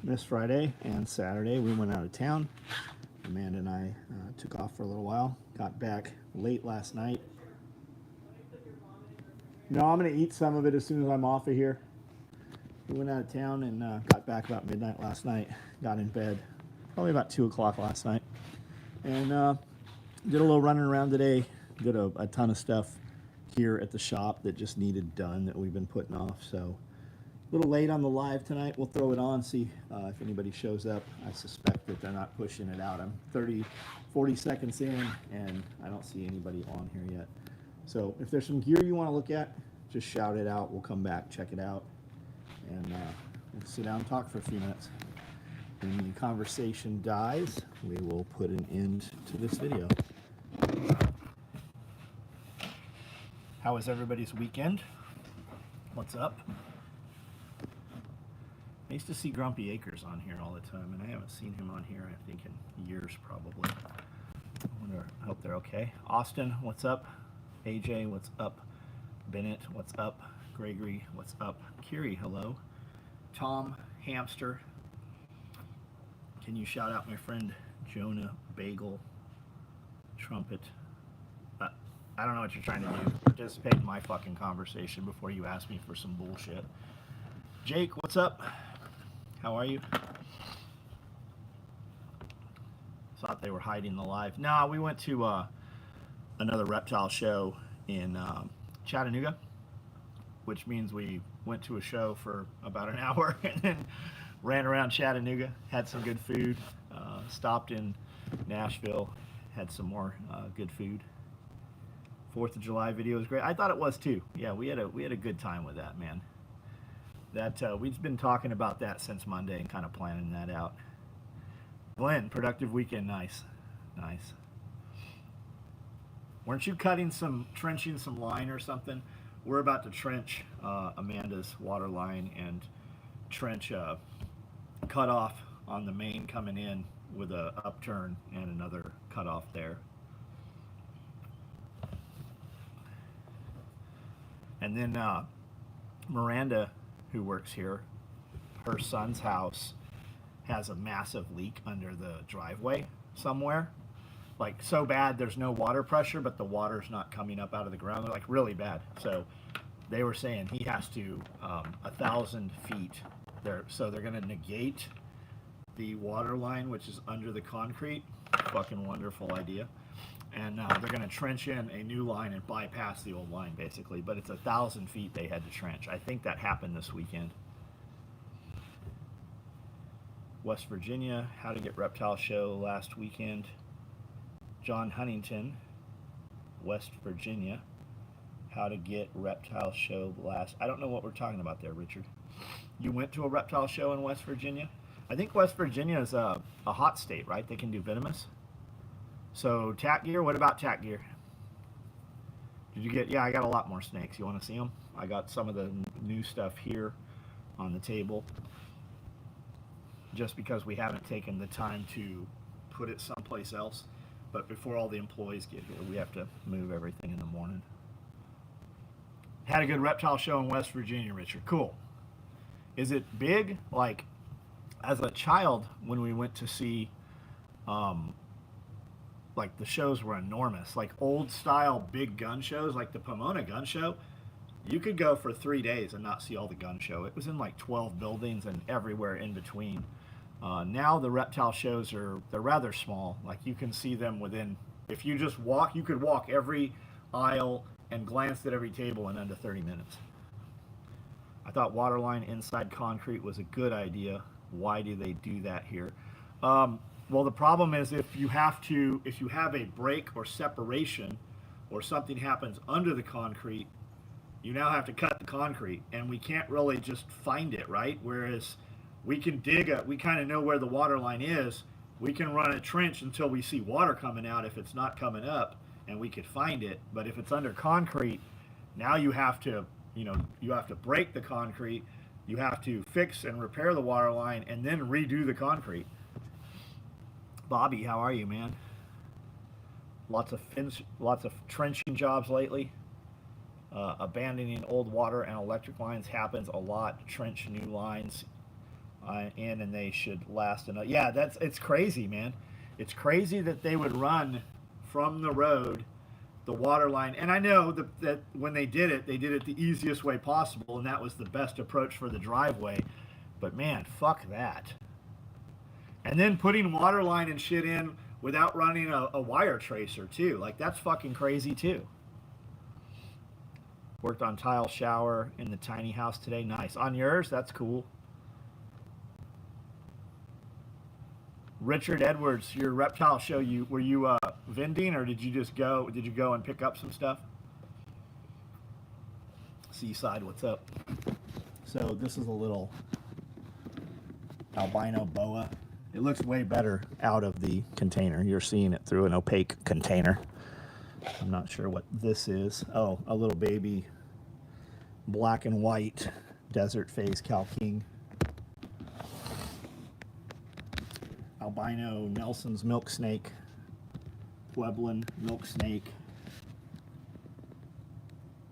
this Friday and Saturday we went out of town. Amanda and I took off for a little while. Got back late last night. No, I'm going to eat some of it as soon as I'm off of here. We went out of town and got back about midnight last night. Got in bed probably about 2 o'clock last night. And did a little running around today. Did a ton of stuff here at the shop that just needed done that we've been putting off. So a little late on the live tonight. We'll throw it on, see if anybody shows up. I suspect that they're not pushing it out. I'm 40 seconds in and I don't see anybody on here yet. So if there's some gear you want to look at, just shout it out. We'll come back, check it out, and we'll sit down and talk for a few minutes. When the conversation dies, we will put an end to this video. How was everybody's weekend? What's up? I used to see Grumpy Acres on here all the time, and I haven't seen him on here, I think, in years probably. I hope they're okay. Austin, what's up? AJ, what's up? Bennett, what's up? Gregory, what's up? Kiri, hello. Tom, Hamster. Can you shout out my friend Jonah, Bagel, Trumpet? I don't know what you're trying to do. Participate in my fucking conversation before you ask me for some bullshit. Jake, what's up? How are you? Thought they were hiding the live. Nah, we went to another reptile show in Chattanooga, which means we went to a show for about an hour and then ran around Chattanooga, had some good food, stopped in Nashville, had some more good food. 4th of July video was great. I thought it was too. Yeah, we had a good time with that, man. That we've been talking about that since Monday and kind of planning that out. Glenn, productive weekend, nice. Weren't you trenching some line or something? We're about to trench Amanda's water line and trench a cutoff on the main coming in with a upturn and another cutoff there. And then Miranda, who works here, her son's house has a massive leak under the driveway somewhere. Like so bad there's no water pressure, but the water's not coming up out of the ground. They're like really bad. So they were saying he has to 1,000 feet there. So they're going to negate the water line, which is under the concrete. Fucking wonderful idea. And they're going to trench in a new line and bypass the old line, basically. But it's 1,000 feet they had to trench. I think that happened this weekend. West Virginia, how to get reptile show last weekend. John Huntington, West Virginia, how to get reptile show last. I don't know what we're talking about there, Richard. You went to a reptile show in West Virginia? I think West Virginia is a hot state, right? They can do venomous. So tack gear, what about tack gear? Did you get, yeah, I got a lot more snakes. You want to see them? I got some of the new stuff here on the table. Just because we haven't taken the time to put it someplace else. But before all the employees get here, we have to move everything in the morning. Had a good reptile show in West Virginia, Richard. Cool. Is it big? Like, as a child, when we went to see, like, the shows were enormous. Like, old-style big gun shows, like the Pomona Gun Show, you could go for 3 days and not see all the gun show. It was in, like, 12 buildings and everywhere in between. Now the reptile shows they're rather small. Like you can see them within, if you just walk, you could walk every aisle and glance at every table in under 30 minutes. I thought waterline inside concrete was a good idea. Why do they do that here? Well, the problem is if you have a break or separation or something happens under the concrete, you now have to cut the concrete and we can't really just find it, right? Whereas we can we kind of know where the water line is. We can run a trench until we see water coming out if it's not coming up, and we could find it. But if it's under concrete, now you have to break the concrete, you have to fix and repair the water line, and then redo the concrete. Bobby, how are you, man? Lots of trenching jobs lately. Abandoning old water and electric lines happens a lot. Trench new lines. and they should last enough. Yeah, it's crazy, man. It's crazy that they would run from the road, the water line. And I know that when they did it the easiest way possible, and that was the best approach for the driveway. But man, fuck that. And then putting water line and shit in without running a wire tracer too. Like, that's fucking crazy too. Worked on tile shower in the tiny house today. Nice. On yours? That's cool. Richard Edwards, your reptile show, were you vending, or did you go and pick up some stuff? Seaside, what's up? So this is a little albino boa. It looks way better out of the container. You're seeing it through an opaque container. I'm not sure what this is. Oh, a little baby black and white desert phase cow king. Albino Nelson's milk snake, Pueblan milk snake.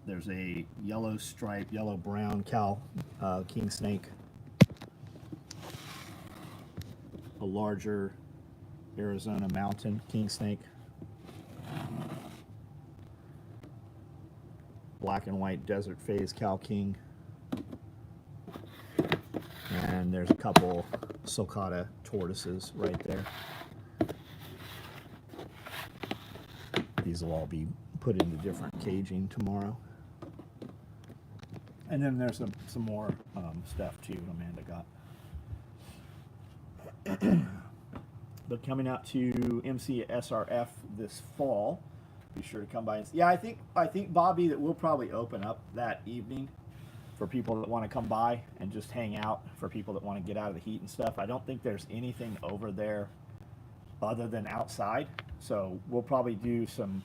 There's a yellow stripe, yellow brown cow king snake. A larger Arizona mountain king snake. Black and white desert phase cow king. And there's a couple sulcata tortoises right there. These will all be put into different caging tomorrow. And then there's some more stuff too Amanda got. But coming out to MCSRF this fall, be sure to come by. Yeah, I think Bobby, that we'll probably open up that evening for people that want to come by and just hang out, for people that want to get out of the heat and stuff. I don't think there's anything over there other than outside, so we'll probably do some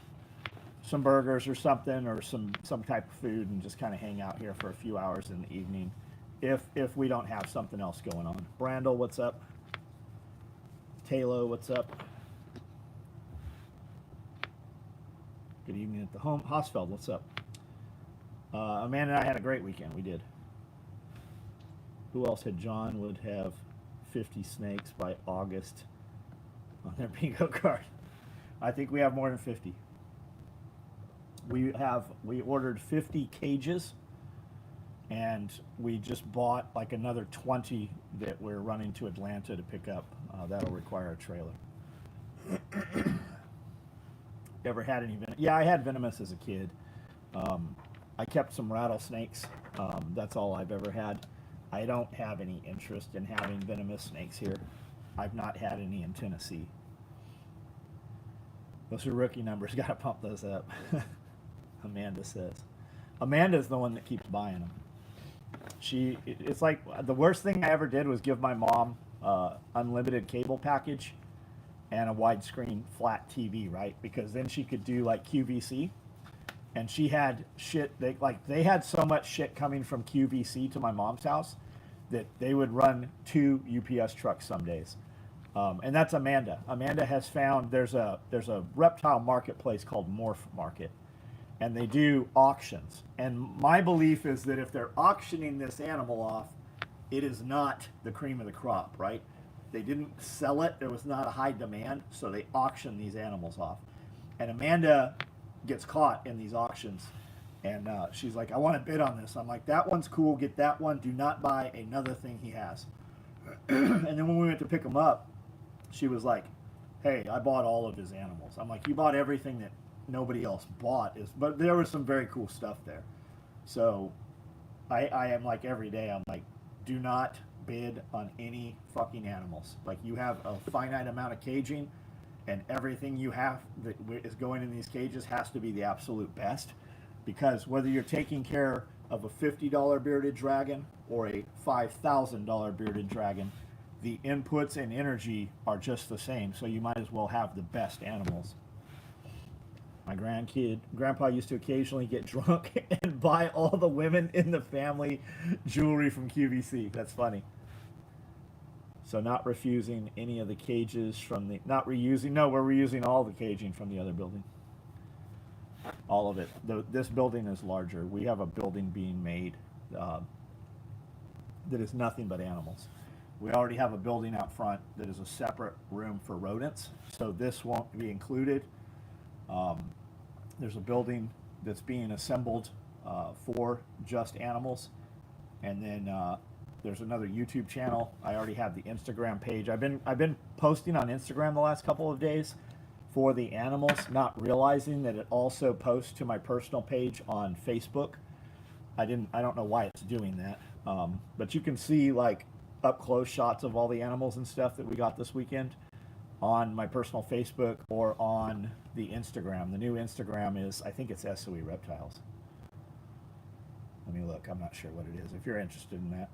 burgers or something, or some type of food, and just kind of hang out here for a few hours in the evening if we don't have something else going on. Brandel, what's up? Taylor, what's up? Good evening at the home. Hosfeld, what's up? Amanda and I had a great weekend. We did. Who else had? John would have 50 snakes by August on their bingo card. I think we have more than 50. We ordered 50 cages, and we just bought like another 20 that we're running to Atlanta to pick up. That'll require a trailer. Ever had any venom? Yeah, I had venomous as a kid. I kept some rattlesnakes. That's all I've ever had. I don't have any interest in having venomous snakes here. I've not had any in Tennessee. Those are rookie numbers. Got to pump those up. Amanda says. Amanda's the one that keeps buying them. It's like the worst thing I ever did was give my mom unlimited cable package and a widescreen flat TV, right? Because then she could do like QVC. And she had shit, they had so much shit coming from QVC to my mom's house that they would run 2 UPS trucks some days. And that's Amanda. Amanda has found there's a reptile marketplace called Morph Market, and they do auctions. And my belief is that if they're auctioning this animal off, it is not the cream of the crop, right? They didn't sell it. There was not a high demand, so they auction these animals off. And Amanda gets caught in these auctions, and she's like, I want to bid on this. I'm like, that one's cool, get that one, do not buy another thing he has. And then when we went to pick him up, she was like, hey, I bought all of his animals. I'm like, you bought everything that nobody else bought, but there was some very cool stuff there. So I am like, every day I'm like, do not bid on any fucking animals. Like, you have a finite amount of caging, and everything you have that is going in these cages has to be the absolute best, because whether you're taking care of a $50 bearded dragon or a $5,000 bearded dragon, the inputs and energy are just the same, so you might as well have the best animals. My grandpa used to occasionally get drunk and buy all the women in the family jewelry from QVC. That's funny. So not refusing any of the cages from the, not reusing, no, we're reusing all the caging from the other building. All of it. This building is larger. We have a building being made that is nothing but animals. We already have a building out front that is a separate room for rodents, so this won't be included. There's a building that's being assembled for just animals, and then there's another YouTube channel. I already have the Instagram page. I've been posting on Instagram the last couple of days for the animals, not realizing that it also posts to my personal page on Facebook. I don't know why it's doing that, but you can see like up close shots of all the animals and stuff that we got this weekend on my personal Facebook or on the Instagram. The new Instagram is, I think it's SOE Reptiles. Let me look. I'm not sure what it is. If you're interested in that.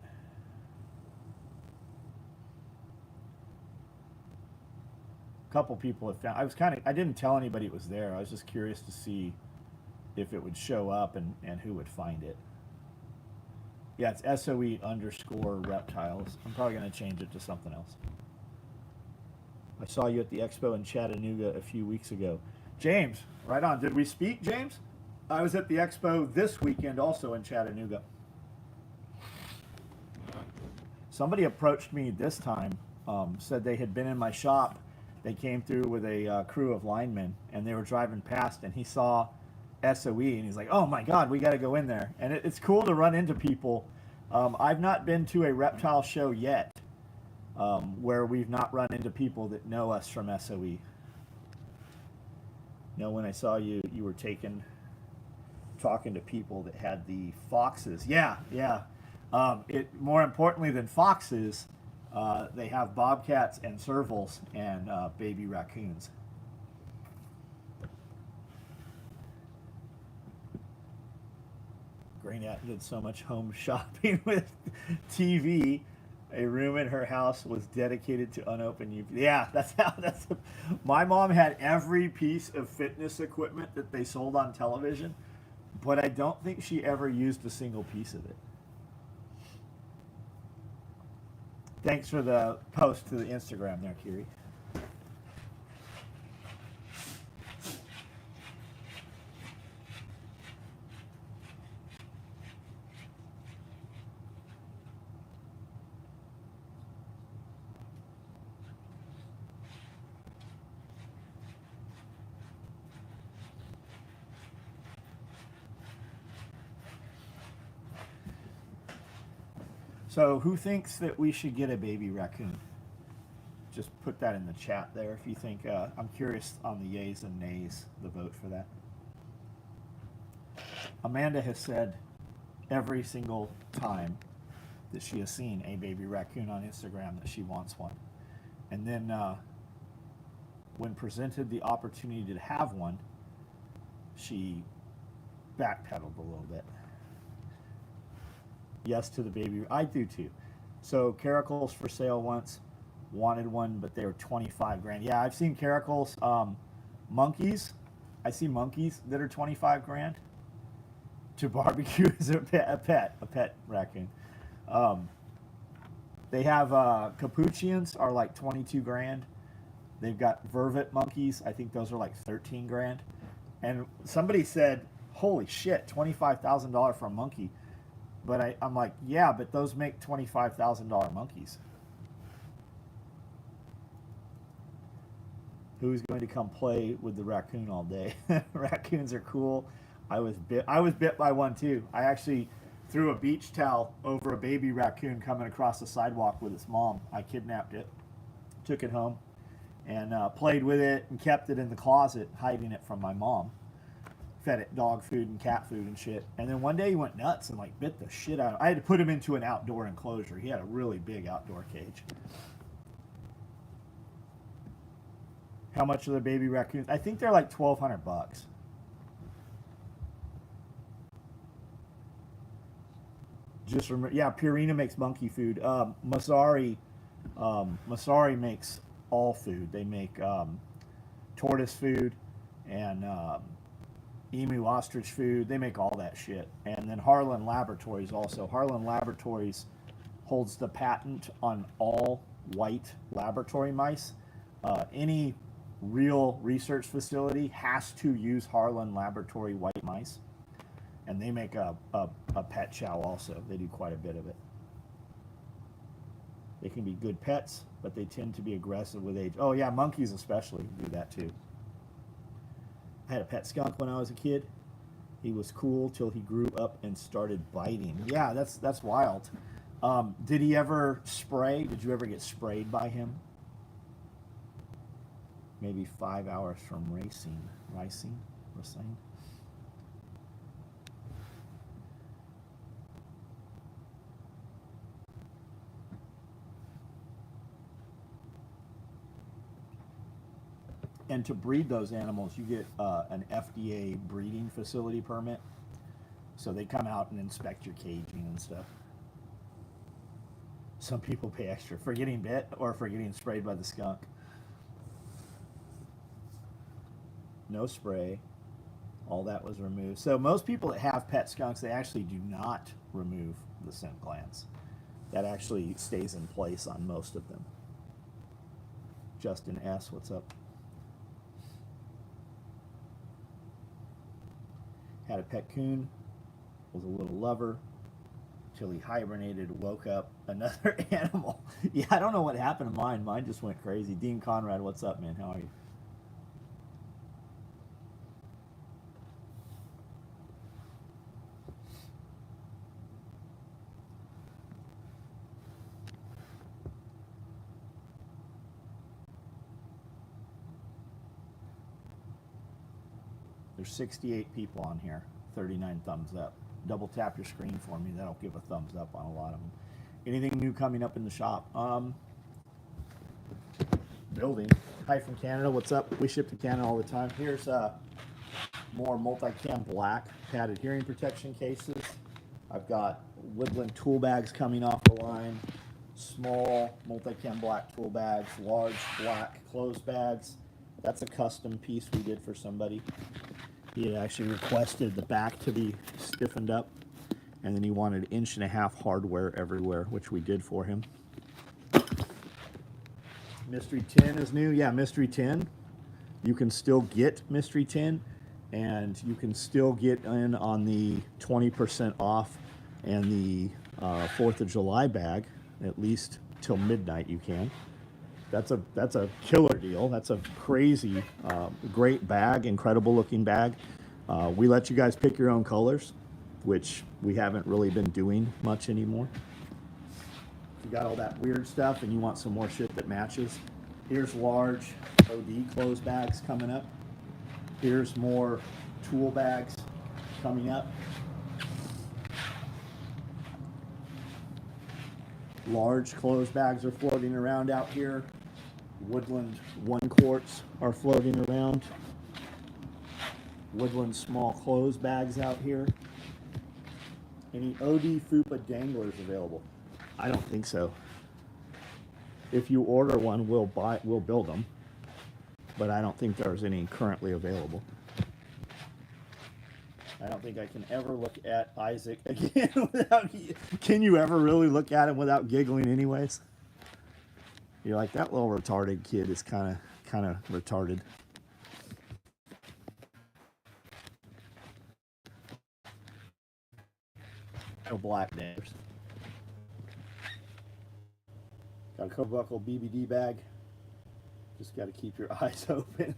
A couple people have found. I didn't tell anybody it was there. I was just curious to see if it would show up and who would find it. Yeah, it's SOE_reptiles. I'm probably going to change it to something else. I saw you at the expo in Chattanooga a few weeks ago. James, right on. Did we speak, James? I was at the expo this weekend also in Chattanooga. Somebody approached me this time, said they had been in my shop. They came through with a crew of linemen, and they were driving past, and he saw SOE, and he's like, oh my God, we got to go in there. And it's cool to run into people. I've not been to a reptile show yet where we've not run into people that know us from SOE. You know, when I saw you, you were talking to people that had the foxes. Yeah. More importantly than foxes, they have bobcats and servals and baby raccoons. Granette did so much home shopping with TV. A room in her house was dedicated to unopened UV. Yeah, my mom had every piece of fitness equipment that they sold on television, but I don't think she ever used a single piece of it. Thanks for the post to the Instagram there, Kiri. So who thinks that we should get a baby raccoon? Just put that in the chat there if you think. I'm curious on the yays and nays, the vote for that. Amanda has said every single time that she has seen a baby raccoon on Instagram that she wants one. And then when presented the opportunity to have one, she backpedaled a little bit. Yes to the baby. I do too. So caracals for sale once. Wanted one, but they were 25 grand. Yeah, I've seen caracals. Monkeys. I see monkeys that are 25 grand. To barbecue as a pet raccoon. They have capuchins are like 22 grand. They've got vervet monkeys. I think those are like 13 grand. And somebody said, holy shit, $25,000 for a monkey. But I'm like, yeah, but those make $25,000 monkeys. Who's going to come play with the raccoon all day? Raccoons are cool. I was bit by one too. I actually threw a beach towel over a baby raccoon coming across the sidewalk with its mom. I kidnapped it, took it home, and played with it and kept it in the closet, hiding it from my mom. Fed it dog food and cat food and shit. And then one day he went nuts and like bit the shit out of it. I had to put him into an outdoor enclosure. He had a really big outdoor cage. How much are the baby raccoons? I think they're like $1,200. Just remember, yeah, Purina makes monkey food. Masari makes all food. They make tortoise food and emu ostrich food. They make all that shit. And then Harlan Laboratories also. Harlan Laboratories holds the patent on all white laboratory mice. Any real research facility has to use Harlan Laboratory white mice. And they make a pet chow also. They do quite a bit of it. They can be good pets, but they tend to be aggressive with age. Oh yeah, monkeys especially do that too. I had a pet skunk when I was a kid. He was cool till he grew up and started biting. Yeah, that's wild. Did he ever spray? Did you ever get sprayed by him? Maybe 5 hours from racing. Racing? And to breed those animals, you get an FDA breeding facility permit. So they come out and inspect your caging and stuff. Some people pay extra for getting bit or for getting sprayed by the skunk. No spray. All that was removed. So most people that have pet skunks, they actually do not remove the scent glands. That actually stays in place on most of them. Justin S., what's up? Had a pet coon, was a little lover, till he hibernated, woke up another animal. Yeah, I don't know what happened to mine. Mine just went crazy. Dean Conrad, what's up, man? How are you? There's 68 people on here, 39 thumbs up. Double tap your screen for me. That'll give a thumbs up on a lot of them. Anything new coming up in the shop? Building. Hi from Canada. What's up? We ship to Canada all the time. Here's more multicam black padded hearing protection cases. I've got woodland tool bags coming off the line. Small multicam black tool bags. Large black clothes bags. That's a custom piece we did for somebody. He had actually requested the back to be stiffened up, and then he wanted 1.5 inch hardware everywhere, which we did for him. Mystery Tin is new. Yeah, Mystery Tin. You can still get Mystery Tin, and you can still get in on the 20% off and the 4th of July bag, at least till midnight you can. That's a killer deal. That's a crazy, great bag, incredible looking bag. We let you guys pick your own colors, which we haven't really been doing much anymore. If you got all that weird stuff and you want some more shit that matches, here's large OD clothes bags coming up. Here's more tool bags coming up. Large clothes bags are floating around out here. Woodland 1 quarts are floating around. Woodland small clothes bags out here. Any OD Fupa danglers available? I don't think so. If you order one, we'll build them, but I don't think there's any currently available. I don't think I can ever look at Isaac again without. Can you ever really look at him without giggling, anyways? You're like, that little retarded kid is kind of retarded. No black names. Got a co-buckle BBD bag. Just got to keep your eyes open.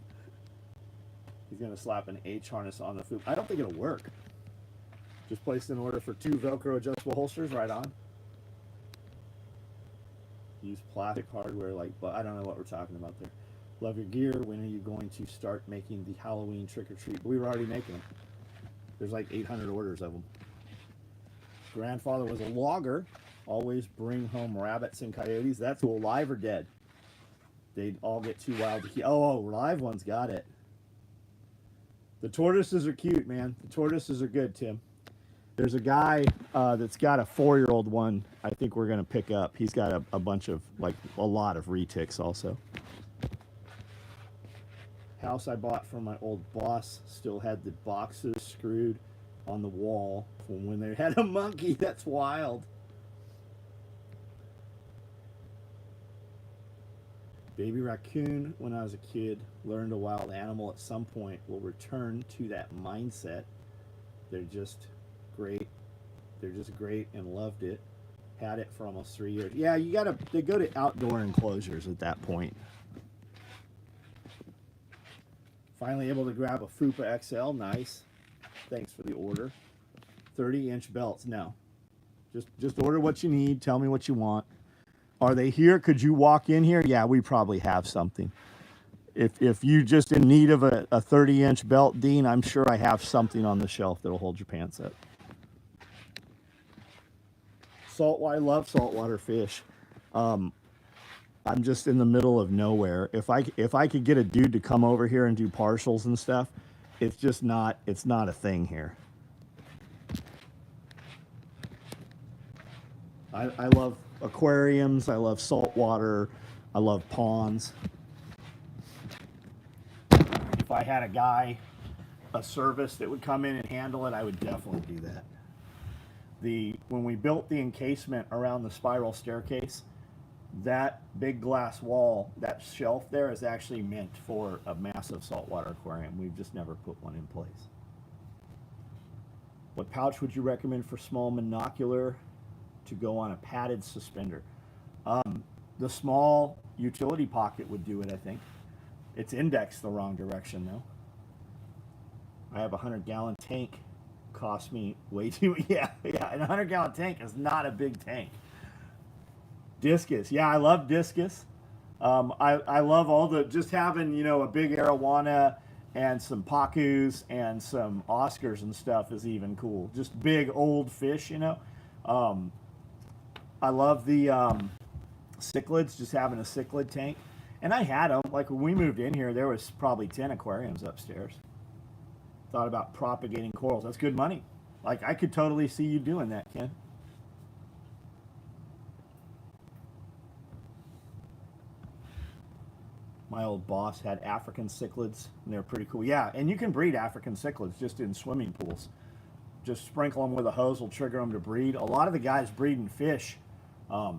He's going to slap an H harness on the food. I don't think it'll work. Just placed an order for 2 Velcro adjustable holsters, right on. Use plastic hardware but I don't know what we're talking about there. Love your gear. When are you going to start making the Halloween trick-or-treat? We were already making them. There's like 800 orders of them. Grandfather was a logger. Always bring home rabbits and coyotes. That's who, alive or dead. They'd all get too wild to keep. Oh, live ones got it. The tortoises are cute, man. The tortoises are good, Tim. There's a guy that's got a 4-year-old one I think we're going to pick up. He's got a bunch of, a lot of retics also. House I bought from my old boss still had the boxes screwed on the wall from when they had a monkey. That's wild. Baby raccoon, when I was a kid, learned a wild animal at some point will return to that mindset. They're just great. They're just great and loved it. Had it for almost 3 years. Yeah, you gotta, they go to outdoor enclosures at that point. Finally able to grab a Fupa XL, nice. Thanks for the order. 30-inch belts, no. Just order what you need, tell me what you want. Are they here? Could you walk in here? Yeah, we probably have something. If you're just in need of a 30-inch belt, Dean, I'm sure I have something on the shelf that'll hold your pants up. I love saltwater fish. I'm just in the middle of nowhere. If I could get a dude to come over here and do partials and stuff, it's not a thing here. I love aquariums. I love saltwater. I love ponds. If I had a service that would come in and handle it, I would definitely do that. When we built the encasement around the spiral staircase, that big glass wall, that shelf there, is actually meant for a massive saltwater aquarium. We've just never put one in place. What pouch would you recommend for small monocular to go on a padded suspender? The small utility pocket would do it, I think. It's indexed the wrong direction, though. I have a 100-gallon tank. Cost me way too, yeah, and a 100-gallon tank is not a big tank. Discus, yeah, I love discus. I love all the, just having, you know, a big arowana and some pacus and some Oscars and stuff is even cool. Just big old fish, you know. I love the cichlids, just having a cichlid tank. And I had them, like when we moved in here, there was probably 10 aquariums upstairs. Thought about propagating corals. That's good money. Like, I could totally see you doing that, Ken. My old boss had African cichlids, and they're pretty cool. Yeah, and you can breed African cichlids just in swimming pools. Just sprinkle them with a hose will trigger them to breed. A lot of the guys breeding fish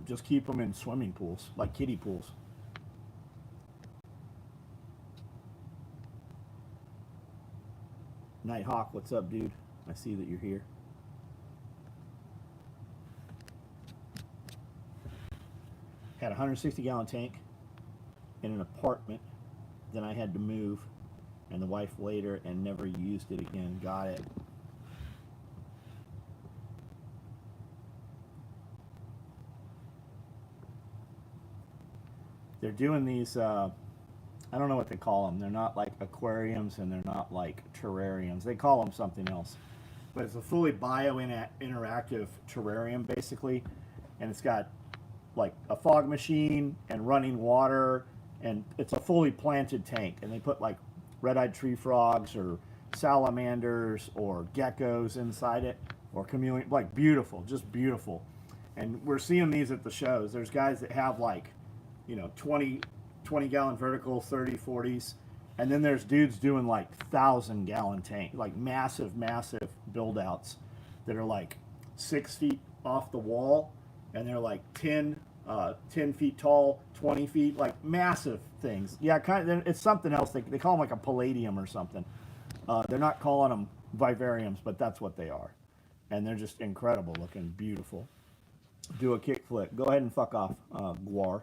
just keep them in swimming pools, like kiddie pools. Nighthawk, what's up, dude? I see that you're here. Had a 160-gallon tank in an apartment. Then I had to move, and the wife later and never used it again. Got it. They're doing these, I don't know what they call them. They're not like aquariums and they're not like terrariums. They call them something else. But it's a fully bio-interactive terrarium, basically. And it's got like a fog machine and running water. And it's a fully planted tank. And they put like red-eyed tree frogs or salamanders or geckos inside it. Or chameleon, like beautiful, just beautiful. And we're seeing these at the shows. There's guys that have like, you know, 20-gallon vertical, 30, 40s. And then there's dudes doing like 1,000-gallon tank, like massive build outs that are like 6 feet off the wall. And they're like 10 feet tall, 20 feet, like massive things. Yeah, kind of, it's something else. They call them like a palladium or something. They're not calling them vivariums, but that's what they are. And they're just incredible looking, beautiful. Do a kickflip. Go ahead and fuck off, Guar.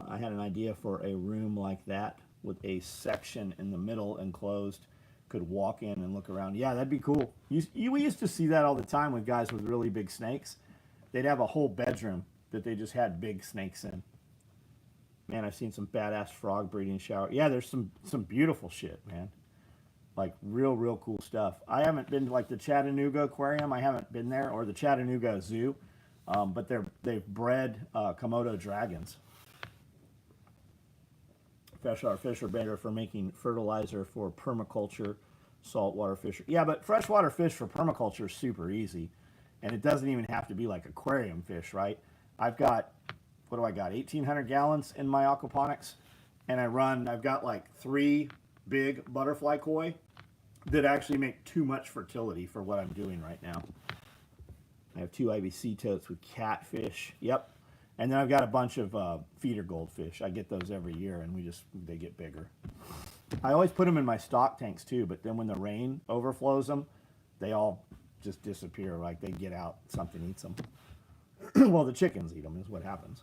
I had an idea for a room like that with a section in the middle enclosed. Could walk in and look around. Yeah, that'd be cool. We used to see that all the time with guys with really big snakes. They'd have a whole bedroom that they just had big snakes in. Man, I've seen some badass frog breeding shower. Yeah, there's some beautiful shit, man. Like real cool stuff. I haven't been to like the Chattanooga Aquarium. I haven't been there, or the Chattanooga Zoo. But they've bred Komodo dragons. Freshwater fish are better for making fertilizer for permaculture, saltwater fish. Yeah, but freshwater fish for permaculture is super easy. And it doesn't even have to be like aquarium fish, right? I've got, what do I got, 1,800 gallons in my aquaponics. And I've got like 3 big butterfly koi that actually make too much fertility for what I'm doing right now. I have 2 IBC totes with catfish. Yep. And then I've got a bunch of feeder goldfish. I get those every year, and they get bigger. I always put them in my stock tanks too, but then when the rain overflows them, they all just disappear. Like they get out, something eats them. Well, the chickens eat them is what happens.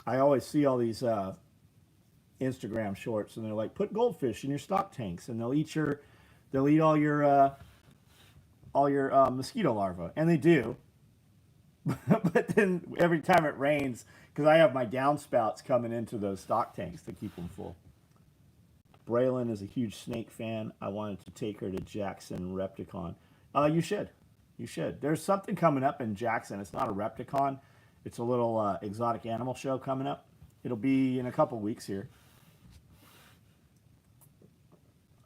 I always see all these Instagram shorts, and they're like, put goldfish in your stock tanks, and they'll eat all your mosquito larvae, and they do. But then every time it rains, because I have my downspouts coming into those stock tanks to keep them full. Braylon is a huge snake fan. I wanted to take her to Jackson Repticon. You should. You should. There's something coming up in Jackson. It's not a Repticon. It's a little exotic animal show coming up. It'll be in a couple weeks here.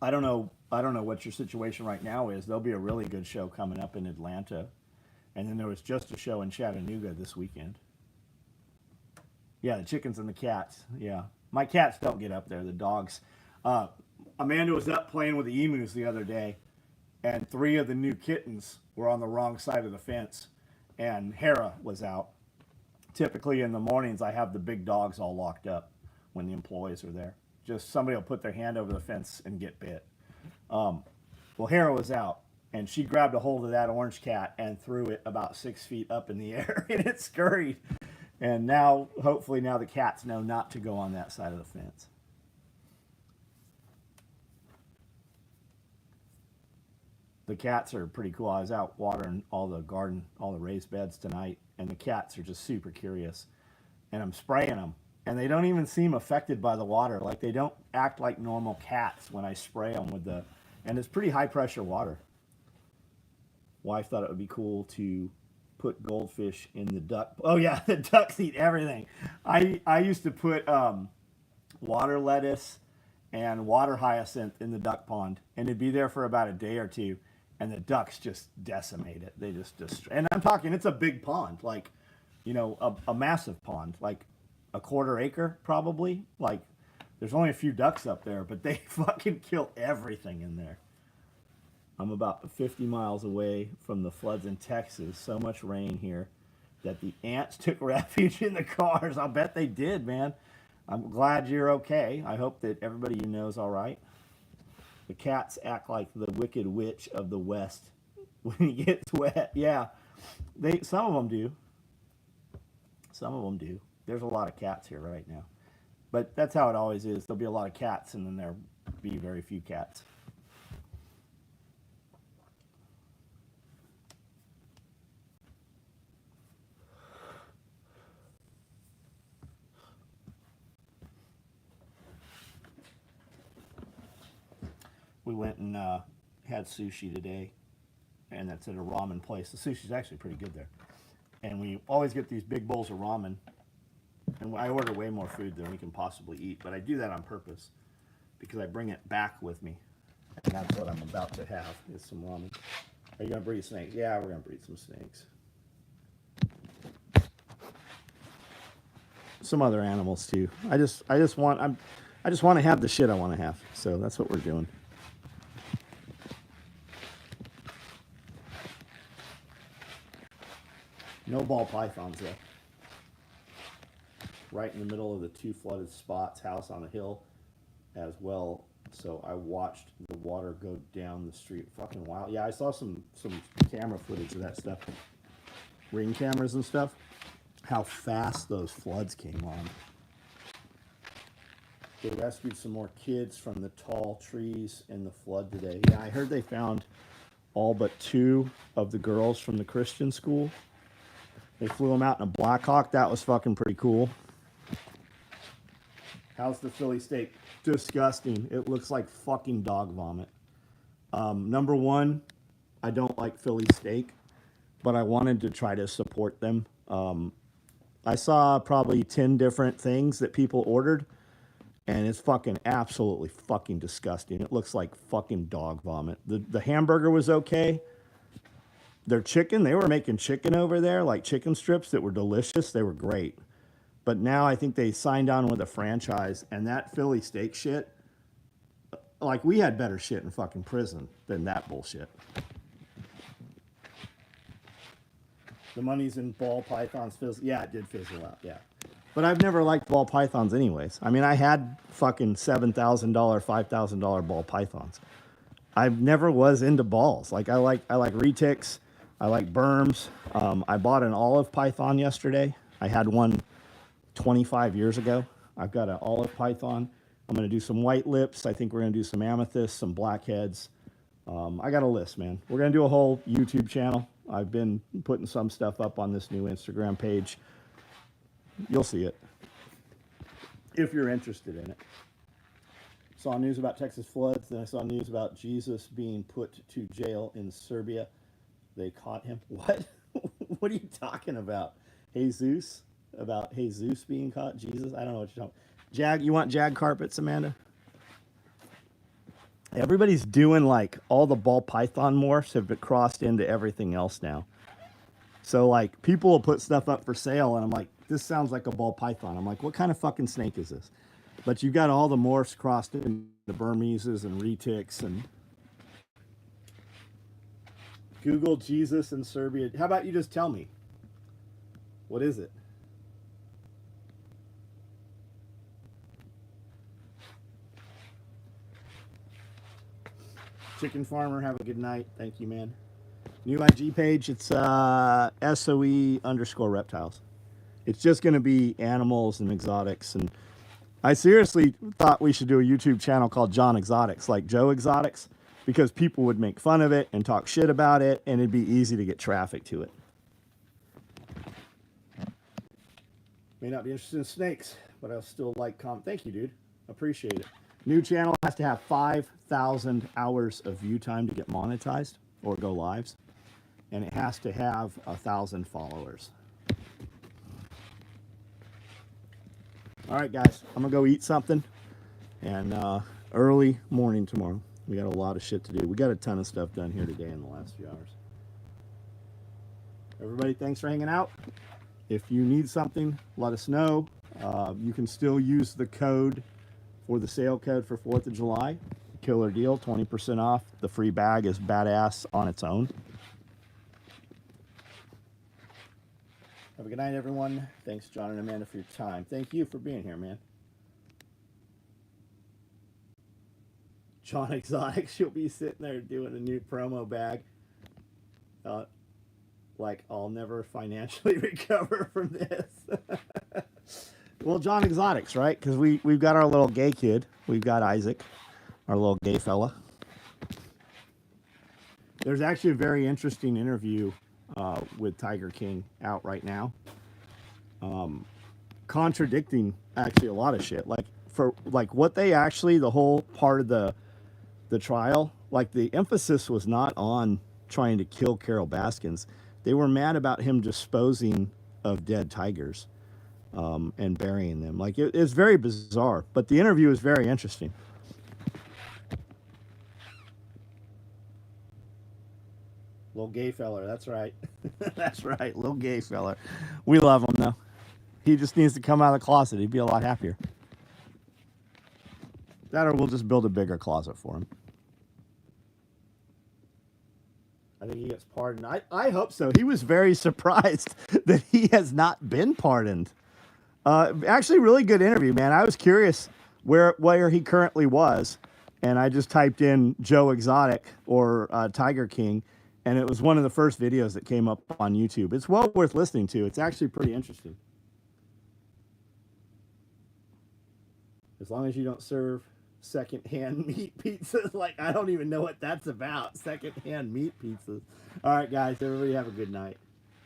I don't know what your situation right now is. There'll be a really good show coming up in Atlanta. And then there was just a show in Chattanooga this weekend. Yeah, the chickens and the cats. Yeah. My cats don't get up there, the dogs. Amanda was up playing with the emus the other day, and 3 of the new kittens were on the wrong side of the fence, and Hera was out. Typically in the mornings, I have the big dogs all locked up when the employees are there. Just somebody will put their hand over the fence and get bit. Well, Hera was out, and she grabbed a hold of that orange cat and threw it about 6 feet up in the air, and it scurried. And now, hopefully now the cats know not to go on that side of the fence. The cats are pretty cool. I was out watering all the garden, all the raised beds tonight, and the cats are just super curious. And I'm spraying them, and they don't even seem affected by the water. Like, they don't act like normal cats when I spray them with the, and it's pretty high pressure water. Wife thought it would be cool to put goldfish in the duck. Oh yeah, the ducks eat everything. I used to put water lettuce and water hyacinth in the duck pond, and it'd be there for about a day or two, and the ducks just decimate it. They just destroy. And I'm talking, it's a big pond, like, you know, a massive pond, like a 1/4 acre probably. Like, there's only a few ducks up there, but they fucking kill everything in there. I'm about 50 miles away from the floods in Texas. So much rain here that the ants took refuge in the cars. I'll bet they did, man. I'm glad you're okay. I hope that everybody you know is all right. The cats act like the wicked witch of the West when it gets wet. Yeah, some of them do. Some of them do. There's a lot of cats here right now. But that's how it always is. There'll be a lot of cats, and then there'll be very few cats. We went and had sushi today, and that's at a ramen place. The sushi's actually pretty good there. And we always get these big bowls of ramen, and I order way more food than we can possibly eat, but I do that on purpose because I bring it back with me, and that's what I'm about to have is some ramen. Are you gonna breed snakes? Yeah, we're gonna breed some snakes. Some other animals too. I just want to have the shit I want to have. So that's what we're doing. No ball pythons though. Right in the middle of the 2 flooded spots, house on a hill as well. So I watched the water go down the street. Fucking wild. Yeah, I saw some camera footage of that stuff. Ring cameras and stuff. How fast those floods came on. They rescued some more kids from the tall trees in the flood today. Yeah, I heard they found all but 2 of the girls from the Christian school. They flew them out in a Black Hawk. That was fucking pretty cool. How's the Philly steak? Disgusting. It looks like fucking dog vomit. Number one, I don't like Philly steak, but I wanted to try to support them. I saw probably 10 different things that people ordered, and it's fucking absolutely fucking disgusting. It looks like fucking dog vomit. The hamburger was okay. Their chicken, they were making chicken over there, like chicken strips that were delicious. They were great. But now I think they signed on with a franchise, and that Philly steak shit, like, we had better shit in fucking prison than that bullshit. The money's in ball pythons fizzle. Yeah, it did fizzle out, yeah. But I've never liked ball pythons anyways. I mean, I had fucking $7,000, $5,000 ball pythons. I never was into balls. Like I like retics. I like berms. I bought an olive python yesterday. I had one 25 years ago. I've got an olive python. I'm going to do some white lips. I think we're going to do some amethyst, some blackheads. I got a list, man. We're going to do a whole YouTube channel. I've been putting some stuff up on this new Instagram page. You'll see it if you're interested in it. Saw news about Texas floods. Then I saw news about Jesus being put to jail in Serbia. They caught him. What? What are you talking about? Jesus? About Jesus being caught? Jesus? I don't know what you're talking about. Jag, you want Jag carpets, Amanda? Everybody's doing like all the ball python morphs have been crossed into everything else now. So like people will put stuff up for sale and I'm like, this sounds like a ball python. I'm like, what kind of fucking snake is this? But you've got all the morphs crossed into Burmeses and retics and Google Jesus in Serbia. How about you just tell me? What is it? Chicken Farmer, have a good night. Thank you, man. New IG page, it's SOE_reptiles. It's just going to be animals and exotics. And I seriously thought we should do a YouTube channel called John Exotics, like Joe Exotics, because people would make fun of it and talk shit about it, and it'd be easy to get traffic to it. May not be interested in snakes, but I'll still like comment. Thank you, dude. Appreciate it. New channel has to have 5,000 hours of view time to get monetized or go lives. And it has to have 1,000 followers. All right, guys, I'm gonna go eat something. And early morning tomorrow. We got a lot of shit to do. We got a ton of stuff done here today in the last few hours. Everybody, thanks for hanging out. If you need something, let us know. You can still use the code for the sale code for 4th of July. Killer deal, 20% off. The free bag is badass on its own. Have a good night, everyone. Thanks, John and Amanda, for your time. Thank you for being here, man. John Exotics, you'll be sitting there doing a new promo bag. Like, I'll never financially recover from this. Well, John Exotics, right? Because we've got our little gay kid. We've got Isaac, our little gay fella. There's actually a very interesting interview with Tiger King out right now, contradicting actually a lot of shit. Like for like what they actually, the whole part of the trial, like the emphasis was not on trying to kill Carol Baskins. They were mad about him disposing of dead tigers and burying them. Like it's very bizarre, but the interview is very interesting. Little gay feller, that's right. That's right, little gay feller. We love him though. He just needs to come out of the closet. He'd be a lot happier. That or we'll just build a bigger closet for him. I think he gets pardoned. I hope so. He was very surprised that he has not been pardoned. Actually, really good interview, man. I was curious where he currently was, and I just typed in Joe Exotic or Tiger King, and it was one of the first videos that came up on YouTube. It's well worth listening to. It's actually pretty interesting. As long as you don't serve secondhand meat pizzas. Like, I don't even know what that's about. Secondhand meat pizzas. All right, guys. Everybody have a good night.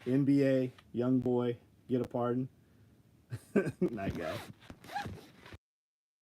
NBA, young boy, get a pardon. Night, guys.